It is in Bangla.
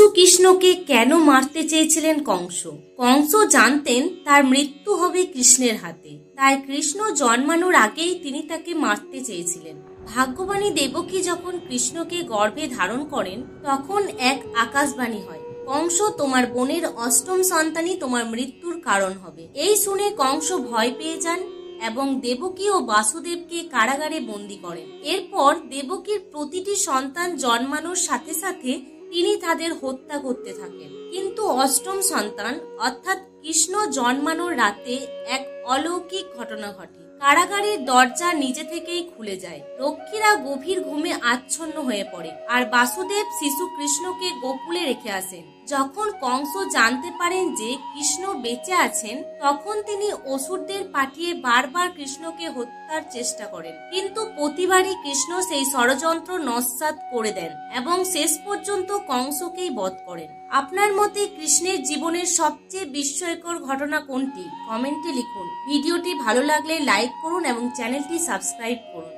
শিশু কৃষ্ণকে কেন মারতে চেয়েছিলেন কংস? কংস জানতেন তার মৃত্যু হবে কৃষ্ণের হাতে, তাই কৃষ্ণ জন্মানোর আগেই তিনি তাকে মারতে চেয়েছিলেন। ভাগ্যবাণী দেবকী যখন কৃষ্ণকে গর্ভে ধারণ করেন তখন এক আকাশবাণী হয়, কংস, তোমার বোনের অষ্টম সন্তানই তোমার মৃত্যুর কারণ হবে। এই শুনে কংস ভয় পেয়ে যান এবং দেবকী ও বাসুদেবকে কারাগারে বন্দী করেন। এরপর দেবকীর প্রতিটি সন্তান জন্মানোর সাথে সাথে তিনি তাদের হত্যা করতে থাকেন। কিন্তু অষ্টম সন্তান অর্থাৎ কৃষ্ণ জন্মানোর রাতে এক অলৌকিক ঘটনা ঘটে। কারাগারের দরজা নিজে থেকেই খুলে যায়, রক্ষীরা গভীর ঘুমে আচ্ছন্ন হয়ে পড়ে আর বাসুদেব শিশু কৃষ্ণকে গোকুলে রেখে আসেন। যখন কংস জানতে পারেন যে কৃষ্ণ বেঁচে আছেন তখন তিনি অসুরদের পাঠিয়ে বারবার কৃষ্ণকে হত্যার চেষ্টা করেন, কিন্তু প্রতিবারই কৃষ্ণ সেই ষড়যন্ত্র নস্যাৎ করে দেন এবং শেষ পর্যন্ত কংসকেই বধ করেন। আপনার মতে কৃষ্ণের জীবনের সবচেয়ে বিস্ময়কর ঘটনা কোনটি? কমেন্টে লিখুন। ভিডিওটি ভালো লাগলে লাইক করুন এবং চ্যানেলটি সাবস্ক্রাইব করুন।